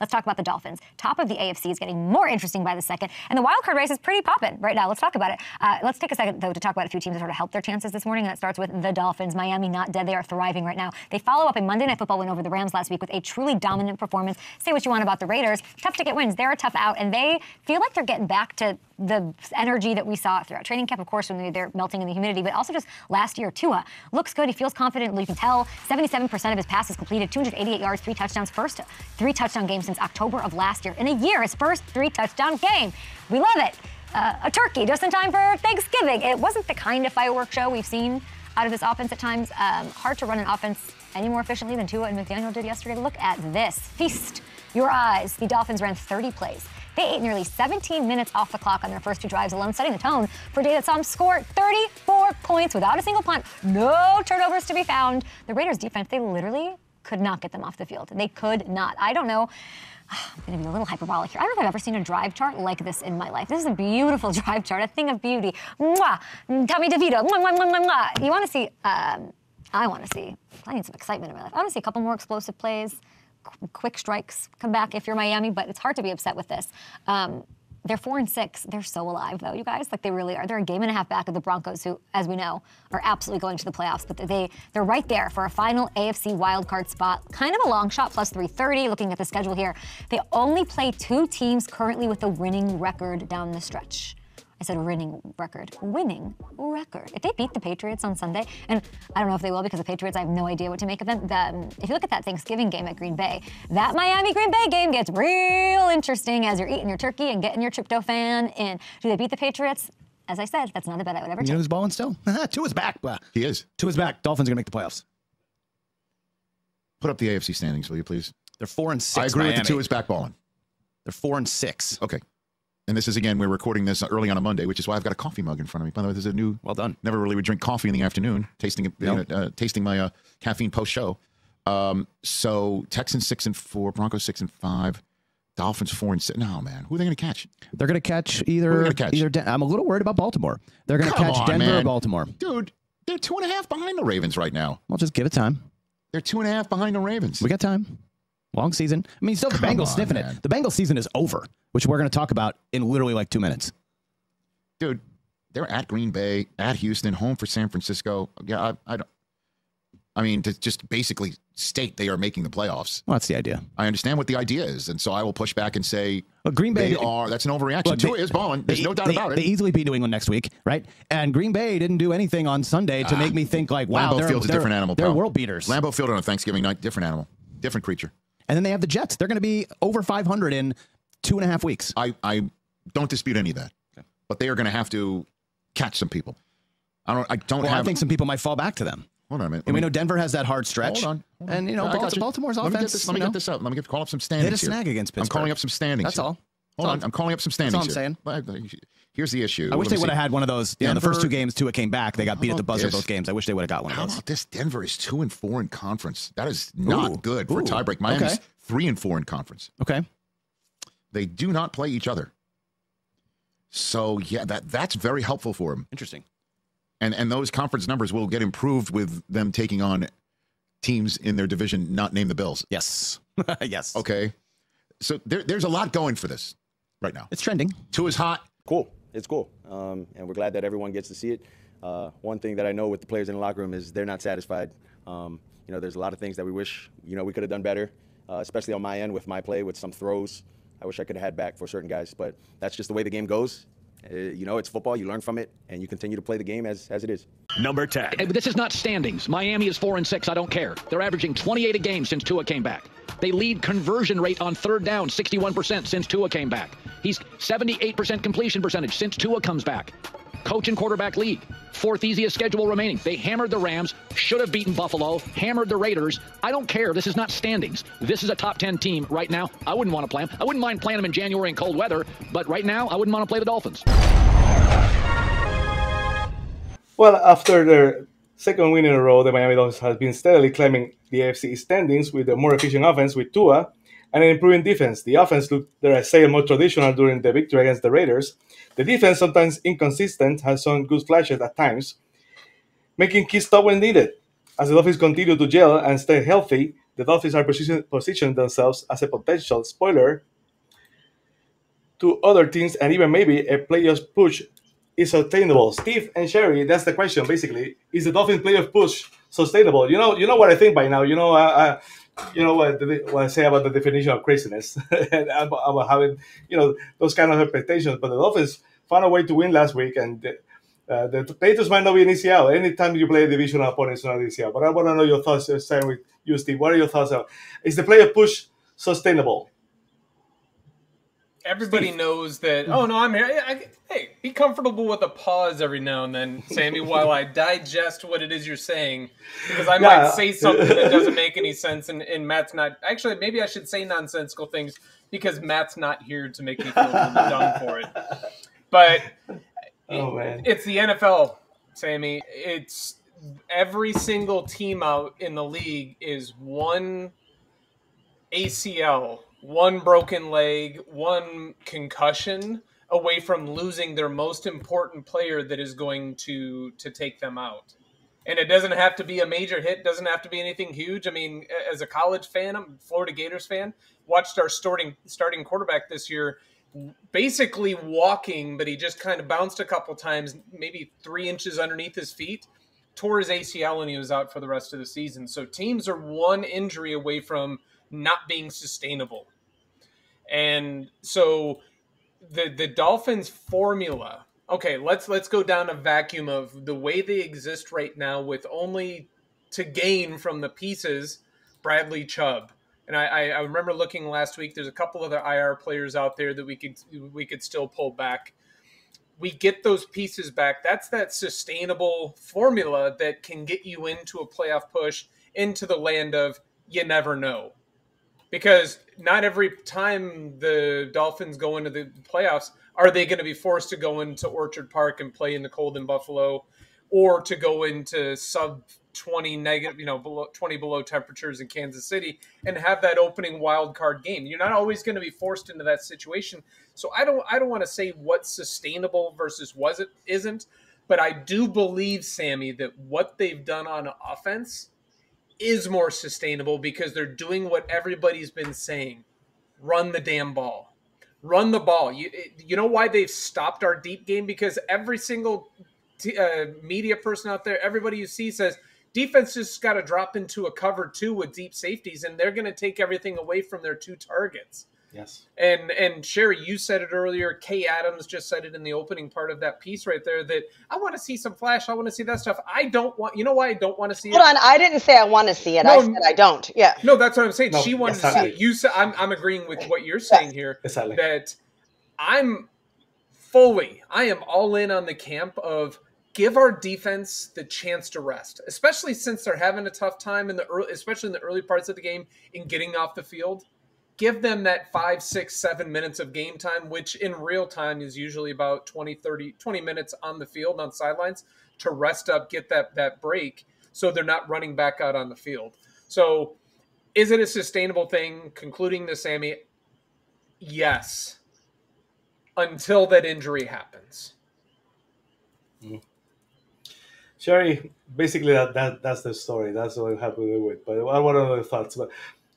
Let's talk about the Dolphins. Top of the AFC is getting more interesting by the second, and the wild card race is pretty popping right now. Let's talk about it. Let's take a second, though, to talk about a few teams that sort of helped their chances this morning, and it starts with the Dolphins. Miami not dead. They are thriving right now. They follow up a Monday Night Football win over the Rams last week with a truly dominant performance. Say what you want about the Raiders. Tough to get wins. They're a tough out, and they feel like they're getting back to the energy that we saw throughout training camp, of course, when they're melting in the humidity, but also just last year. Tua looks good. He feels confident. You can tell 77% of his passes completed, 288 yards, 3 touchdowns, first 3 touchdown game since October of last year. In a year, his first 3 touchdown game. We love it. A turkey just in time for Thanksgiving. It wasn't the kind of fireworks show we've seen out of this offense at times. Hard to run an offense any more efficiently than Tua and McDaniel did yesterday. Look at this. Feast your eyes. The Dolphins ran 30 plays. They ate nearly 17 minutes off the clock on their first 2 drives alone, setting the tone for a day that saw them score 34 points without a single punt. No turnovers to be found. The Raiders' defense, they literally could not get them off the field. They could not. I don't know. I'm going to be a little hyperbolic here. I don't know if I've ever seen a drive chart like this in my life. This is a beautiful drive chart, a thing of beauty. Mwah! Tommy DeVito. Mwah, mwah, mwah, mwah, mwah. You want to see, I want to see, I need some excitement in my life. I want to see a couple more explosive plays, quick strikes come back if you're Miami, but it's hard to be upset with this. They're 4-6. They're so alive, though, you guys. Like, they really are. They're a game and a half back of the Broncos, who, as we know, are absolutely going to the playoffs. But they're right there for a final AFC wildcard spot. Kind of a long shot, plus 330, looking at the schedule here. They only play 2 teams currently with a winning record down the stretch. I said winning record. Winning record. If they beat the Patriots on Sunday, and I don't know if they will because the Patriots, I have no idea what to make of them. If you look at that Thanksgiving game at Green Bay, that Miami-Green Bay game gets real interesting as you're eating your turkey and getting your tryptophan. And do they beat the Patriots? As I said, that's not a bet I would ever take. You know who's balling still? Tua's back. He is. Tua's back. Dolphins are going to make the playoffs. Put up the AFC standings, will you please? They're 4-6. I agree Miami. with the Tua's back balling. They're 4-6. Okay. And this is, again, we're recording this early on a Monday, which is why I've got a coffee mug in front of me. By the way, this is a new... Well done. Never really would drink coffee in the afternoon, tasting my caffeine post-show. So Texans 6-4, Broncos 6-5, Dolphins 4-6. No, man. Who are they going to catch? They're going to catch either... I'm a little worried about Baltimore. They're going to catch Denver or Baltimore. Dude, they're 2.5 behind the Ravens right now. Well, just give it time. They're 2.5 behind the Ravens. We got time. Long season. I mean, still the Bengals sniffing it. The Bengals season is over, which we're going to talk about in literally like 2 minutes. Dude, they're at Green Bay, at Houston, home for San Francisco. Yeah, I don't. I mean, to just basically state they are making the playoffs. Well, that's the idea. I understand what the idea is, and so I will push back and say Green Bay that's an overreaction. Tua is balling. There's no doubt about it. They easily beat New England next week, right? And Green Bay didn't do anything on Sunday to make me think like, wow, Lambeau Field's a different animal. They're world beaters. Lambeau Field on a Thanksgiving night, different animal, different creature. And then they have the Jets. They're going to be over 500 in 2.5 weeks. I don't dispute any of that, but they are going to have to catch some people. I think some people might fall back to them. Hold on a minute. And we know Denver has that hard stretch. Hold on. And, you know, Baltimore's offense. Let me get this up. Let me call up some standings. They had a snag against Pittsburgh. I'm calling up some standings. That's all. Hold on. I'm calling up some standings. That's all I'm saying. Here's the issue. I wish they would have had one of those. You know, the first 2 games, Tua came back. They got beat at the buzzer both games. I wish they would have got one of those. How about this? Denver is 2-4 in conference. That is not good for a tiebreak. Miami's 3-4 in conference. Okay. They do not play each other. So, yeah, that's very helpful for them. Interesting. And those conference numbers will get improved with them taking on teams in their division not named the Bills. Yes. Yes. Okay. So there's a lot going for this right now. It's trending. Tua's hot. Cool. It's cool. And we're glad that everyone gets to see it. One thing that I know with the players in the locker room is they're not satisfied. You know, there's a lot of things that we wish, you know, we could have done better, especially on my end with my play with some throws. I wish I could have had back for certain guys, but that's just the way the game goes. You know, it's football. You learn from it, and you continue to play the game as it is. Number 10. This is not standings. Miami is 4-6. I don't care. They're averaging 28 a game since Tua came back. They lead conversion rate on third down, 61% since Tua came back. He's 78% completion percentage since Tua comes back. Coach and quarterback lead. 4th easiest schedule remaining. They hammered the Rams, should have beaten Buffalo, hammered the Raiders. I don't care. This is not standings. This is a top 10 team right now. I wouldn't want to play them. I wouldn't mind playing them in January in cold weather, but right now I wouldn't want to play the Dolphins. Well, after their second win in a row, the Miami Dolphins have been steadily climbing the AFC standings with a more efficient offense with Tua and an improving defense. The offense looked, dare I say, more traditional during the victory against the Raiders. The defense, sometimes inconsistent, has shown good flashes at times, making key stops when needed. As the Dolphins continue to gel and stay healthy, the Dolphins are positioning themselves as a potential spoiler to other teams, and even maybe a playoff push is sustainable. Steve and Sherry, that's the question basically. Is the Dolphins playoff push sustainable? You know what I think by now. You know what I say about the definition of craziness and about having those kind of expectations. But the Dolphins found a way to win last week, and the Patriots might not be an ECL. Anytime you play a divisional opponent, it's not an ECL. But I want to know your thoughts. Starting with you, Steve. What are your thoughts? Is the playoff push sustainable? Everybody Steve. knows that. Oh no, I'm here. Hey, be comfortable with a pause every now and then, Sammy, while I digest what it is you're saying, because I might say something that doesn't make any sense, and Matt's not. Actually, maybe I should say nonsensical things because Matt's not here to make me feel really dumb for it. But it's the NFL, Sammy. It's every single team out in the league is one ACL, one broken leg, one concussion away from losing their most important player that is going to take them out. And it doesn't have to be a major hit, doesn't have to be anything huge. I mean, as a college fan, I'm a Florida Gators fan, watched our starting quarterback this year basically walking, but he just kind of bounced a couple times, maybe 3 inches underneath his feet, tore his ACL, and he was out for the rest of the season. So teams are one injury away from not being sustainable. And so the Dolphins formula, okay, let's go down a vacuum of the way they exist right now with only to gain from the pieces Bradley Chubb. And I remember looking last week, there's a couple other IR players out there that we could still pull back. We get those pieces back. That's that sustainable formula that can get you into a playoff push, into the land of you never know. Because not every time the Dolphins go into the playoffs are they going to be forced to go into Orchard Park and play in the cold in Buffalo, or to go into sub 20 negative, below 20 below temperatures in Kansas City and have that opening wild card game. You're not always going to be forced into that situation. So I don't want to say what's sustainable versus isn't, but I do believe, Sammy, that what they've done on offense is more sustainable because they're doing what everybody's been saying. Run the damn ball. Run the ball. You know why they've stopped our deep game? Because every single media person out there, everybody you see says, defense just got to drop into a cover 2 with deep safeties, and they're going to take everything away from their 2 targets. Yes. And Sherry, you said it earlier. Kay Adams just said it in the opening part of that piece right there that I want to see some flash. I want to see that stuff. I don't want, you know why I don't want to see it? Hold on. I didn't say I want to see it. No, I said I don't. Yeah. No, that's what I'm saying. No, she wanted yes, to see it. You said, I'm agreeing with what you're saying here. Exactly. That I am all in on the camp of give our defense the chance to rest, especially since they're having a tough time especially in the early parts of the game in getting off the field. Give them that 5, 6, 7 minutes of game time, which in real time is usually about 20 minutes on the field, on sidelines, to rest up, get that break, so they're not running back out on the field. So is it a sustainable thing? Concluding this, Sammy, yes, until that injury happens. Sherry, basically that's the story. That's what we have to do with. But I want to know your thoughts. But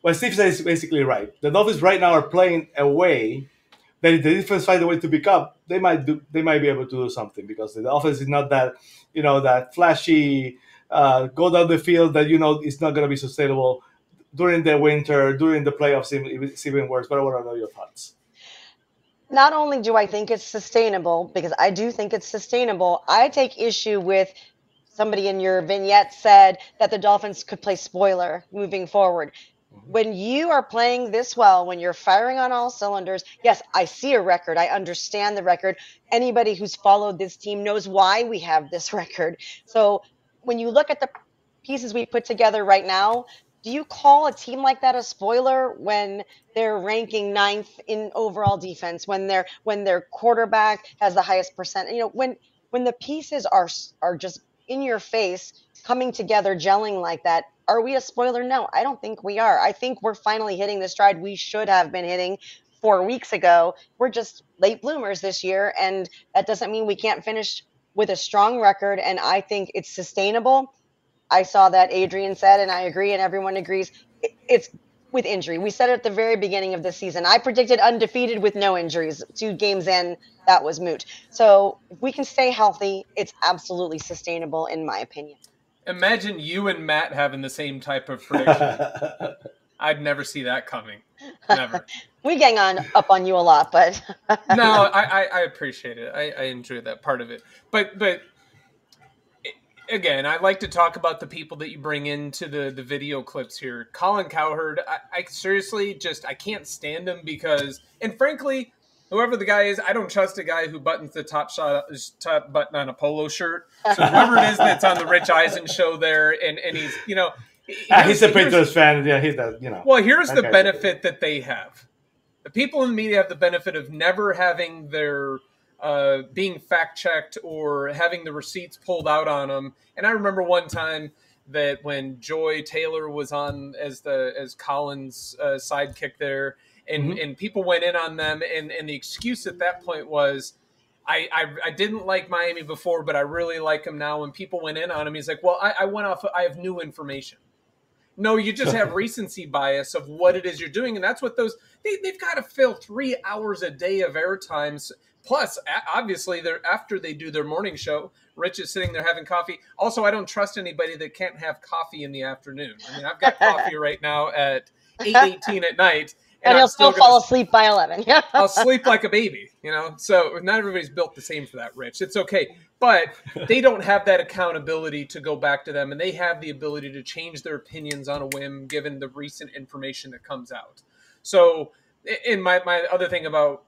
what Steve says is basically right. The Dolphins right now are playing a way that if the defense find a way to pick up, they might be able to do something because the offense is not that that flashy go down the field that it's not going to be sustainable during the winter, during the playoffs. It's even worse. But I want to know your thoughts. Not only do I think it's sustainable, because I do think it's sustainable, I take issue with somebody in your vignette said that the Dolphins could play spoiler moving forward. When you are playing this well, when you're firing on all cylinders, yes, I see a record. I understand the record. Anybody who's followed this team knows why we have this record. So when you look at the pieces we put together right now, do you call a team like that a spoiler when they're ranking 9th in overall defense, when their quarterback has the highest percent? When the pieces are just in your face, coming together, gelling like that, are we a spoiler? No, I don't think we are. I think we're finally hitting the stride we should have been hitting 4 weeks ago. We're just late bloomers this year, and that doesn't mean we can't finish with a strong record, and I think it's sustainable. I saw that Adrian said, and I agree, and everyone agrees, it's with injury. We said it at the very beginning of the season. I predicted undefeated with no injuries. 2 games in, that was moot. So if we can stay healthy, it's absolutely sustainable, in my opinion. Imagine you and Matt having the same type of prediction. I'd never see that coming. Never. We gang up on you a lot, but No, I appreciate it. I enjoy that part of it. But again, I like to talk about the people that you bring into the video clips here. Colin Cowherd, I seriously I can't stand him because, and frankly, whoever the guy is, I don't trust a guy who buttons the top button on a polo shirt. So whoever it is that's on the Rich Eisen show there, and he's, he's a Patriots fan. Yeah, he does, Well, here's the benefit that they have. The people in the media have the benefit of never having their being fact-checked or having the receipts pulled out on them. And I remember one time that when Joy Taylor was on as Colin's sidekick there, and people went in on them, and the excuse at that point was, I didn't like Miami before, but I really like him now. When people went in on him, he's like, well, I went off, I have new information. No, you just have recency bias of what it is you're doing. And that's what they've got to fill 3 hours a day of airtime. Plus, obviously, after they do their morning show, Rich is sitting there having coffee. Also, I don't trust anybody that can't have coffee in the afternoon. I mean, I've got coffee right now at 8:18 at night. And he'll still fall asleep by 11. Yeah, I'll sleep like a baby, So not everybody's built the same for that, Rich. It's okay. But they don't have that accountability to go back to them, and they have the ability to change their opinions on a whim given the recent information that comes out. So in my other thing about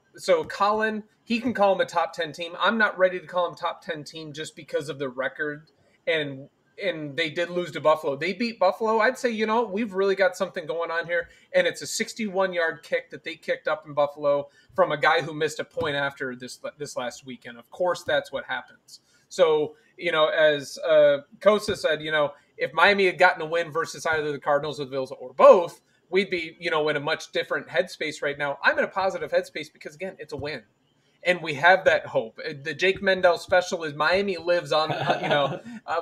Colin, he can call him a top 10 team. I'm not ready to call him top 10 team just because of the record, and they did lose to Buffalo. They beat Buffalo. I'd say, we've really got something going on here. And it's a 61-yard kick that they kicked up in Buffalo from a guy who missed a point after this last weekend. Of course, that's what happens. So, as Kosa said, if Miami had gotten a win versus either the Cardinals or the Bills or both, we'd be, in a much different headspace right now. I'm in a positive headspace because, again, it's a win. And we have that hope. The Jake Mendel special is Miami lives on,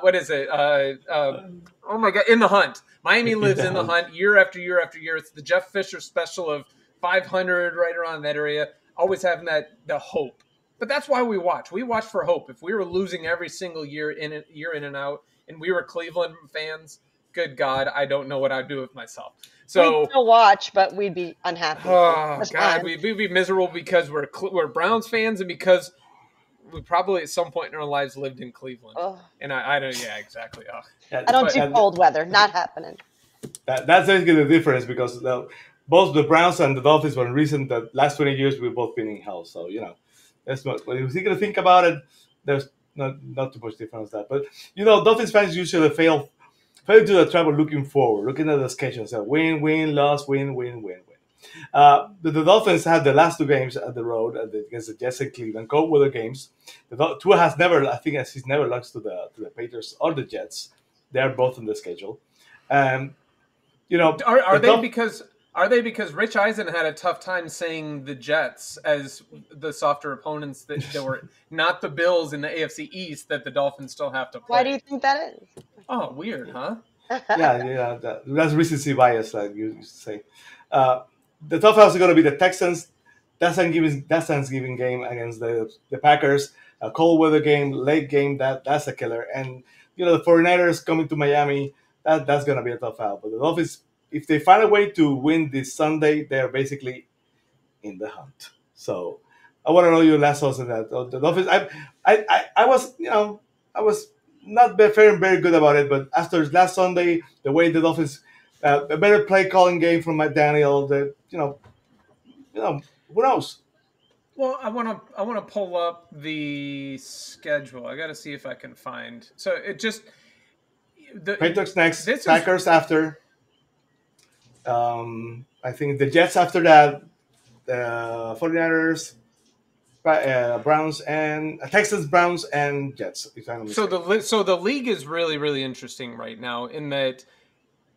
what is it? Oh my God, in the hunt. Miami lives in the hunt year after year after year. It's the Jeff Fisher special of 500 right around that area. Always having the hope. But that's why we watch. We watch for hope. If we were losing every single year in and out, and we were Cleveland fans, good God, I don't know what I'd do with myself. So we'd still watch, but we'd be unhappy. Oh God, we'd be miserable because we're Browns fans, and because we probably at some point in our lives lived in Cleveland. And I don't. Yeah, exactly. I don't do cold weather. Not happening. That's basically the difference because both the Browns and the Dolphins were recent. The last 20 years we've both been in hell. So that's not. When you're going to think about it, there's not too much difference that. But Dolphins fans usually fail to the trouble looking forward, looking at the schedule. So win, loss, win. The Dolphins had the last 2 games at the road against the Jets and Cleveland, cold weather games. Tua has never, I think, he's never lost to the Patriots or the Jets. They are both on the schedule. Are they because Rich Eisen had a tough time saying the Jets as the softer opponents that were not the Bills in the AFC East that the Dolphins still have to play? Why do you think that is? Oh, weird, huh? Yeah, that's recency bias, like you used to say. The tough house is going to be the Texans. That Thanksgiving game against the Packers. A cold weather game, late game. That's a killer. And the 49ers coming to Miami. That's going to be a tough out. But the Dolphins, if they find a way to win this Sunday, they're basically in the hunt. So I want to know your last thoughts on that. The Dolphins. I was not very good about it, but after last Sunday, the way the Dolphins, a better play calling game from McDaniel, who knows? Well, I want to pull up the schedule. I got to see if I can find. So it just Patriots next, Packers after. I think the Jets after that, 49ers. Browns and Texans, Browns, and Jets. So the league is really, really interesting right now in that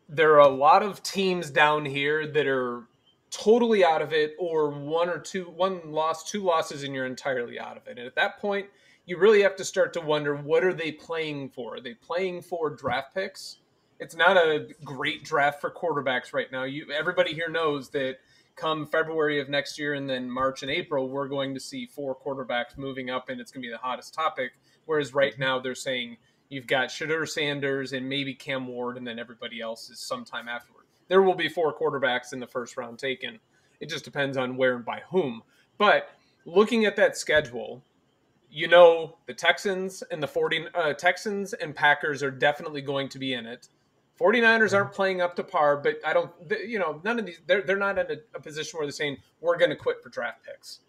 there are a lot of teams down here that are totally out of it, or one loss, 2 losses, and you're entirely out of it. And at that point, you really have to start to wonder, what are they playing for? Are they playing for draft picks? It's not a great draft for quarterbacks right now. Everybody here knows that come February of next year and then March and April, we're going to see 4 quarterbacks moving up, and it's going to be the hottest topic. Whereas right now they're saying you've got Shedeur Sanders and maybe Cam Ward, and then everybody else is sometime afterward. There will be 4 quarterbacks in the first round taken. It just depends on where and by whom. But looking at that schedule, the Texans and the Texans and Packers are definitely going to be in it. 49ers aren't playing up to par, but none of these, they're not in a position where they're saying we're going to quit for draft picks.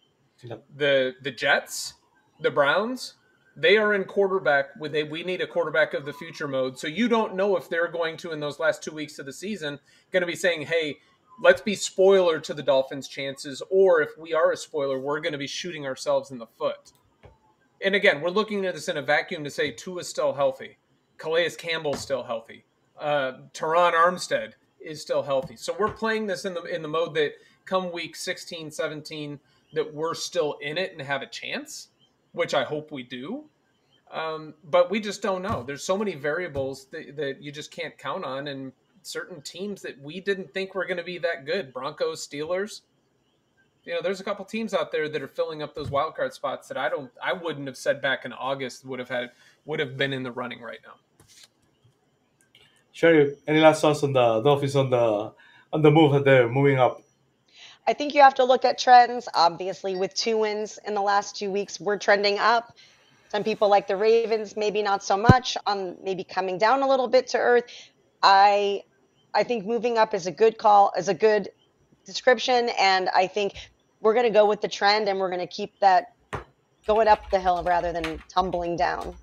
Yep. The Jets, the Browns, they are in quarterback we need a quarterback of the future mode. So you don't know if they're going to, in those last 2 weeks of the season, going to be saying, hey, let's be spoiler to the Dolphins' chances, or if we are a spoiler, we're going to be shooting ourselves in the foot. And again, we're looking at this in a vacuum to say Tua's still healthy. Calais Campbell's still healthy. Teron Armstead is still healthy. So we're playing this in the mode that come week 16, 17, that we're still in it and have a chance, which I hope we do. But we just don't know. There's so many variables that you just can't count on, and certain teams that we didn't think were going to be that good. Broncos, Steelers. There's a couple teams out there that are filling up those wild card spots that I wouldn't have said back in August would have been in the running right now. Sherry, any last thoughts on the Dolphins on the move that they're moving up? I think you have to look at trends. Obviously, with 2 wins in the last 2 weeks, we're trending up. Some people like the Ravens, maybe not so much, maybe coming down a little bit to earth. I think moving up is a good call, is a good description, and I think we're going to go with the trend, and we're going to keep that going up the hill rather than tumbling down.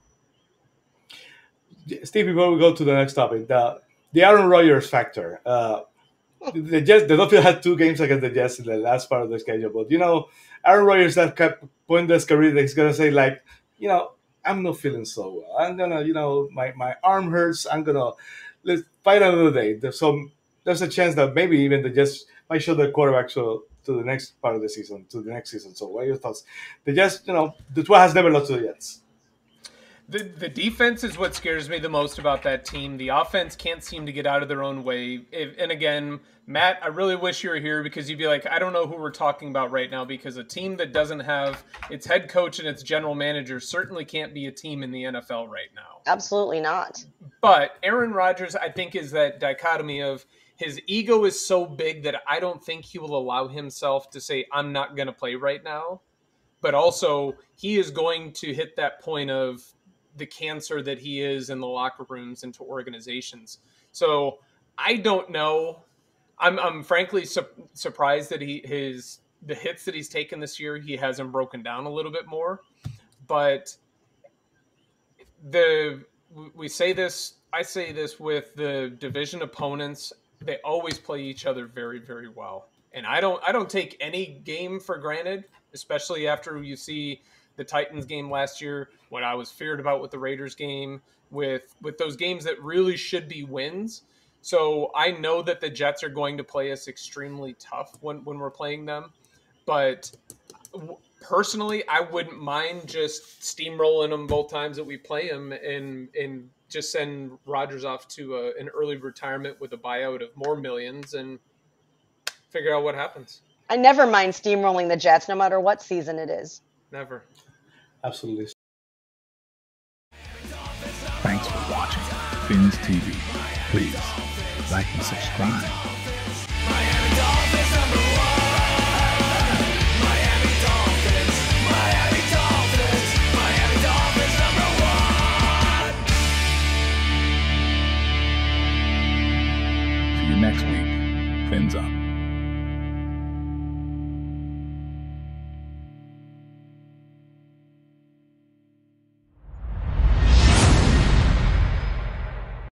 Steve, before we go to the next topic, the Aaron Rodgers factor. The Dolphins had 2 games against the Jets in the last part of the schedule, but Aaron Rodgers that kept pointing his career that he's gonna say I'm not feeling so well. I'm gonna my arm hurts. Let's fight another day. So there's a chance that maybe even the Jets might show their quarterback to the next part of the season, to the next season. So what are your thoughts? The Jets, the Tua has never lost to the Jets. The defense is what scares me the most about that team. The offense can't seem to get out of their own way. And again, Matt, I really wish you were here because you'd be like, I don't know who we're talking about right now, because a team that doesn't have its head coach and its general manager certainly can't be a team in the NFL right now. Absolutely not. But Aaron Rodgers, I think, is that dichotomy of his ego is so big that I don't think he will allow himself to say, I'm not going to play right now. But also, he is going to hit that point of the cancer that he is in the locker rooms into organizations. So I don't know. I'm frankly surprised that the hits that he's taken this year, he hasn't broken down a little bit more. But I say this with the division opponents, they always play each other very, very well. And I don't take any game for granted, especially after you see the Titans game last year, what I was feared about with the Raiders game, with those games that really should be wins. So I know that the Jets are going to play us extremely tough when we're playing them. But personally, I wouldn't mind just steamrolling them both times that we play them and just send Rodgers off to an early retirement with a buyout of more millions and figure out what happens. I never mind steamrolling the Jets, no matter what season it is. Never. Absolutely. Thanks for watching Fins TV. Please like and subscribe. Miami Dolphins #1. Miami Dolphins. Miami Dolphins. Miami Dolphins #1. See you next week. Fins up.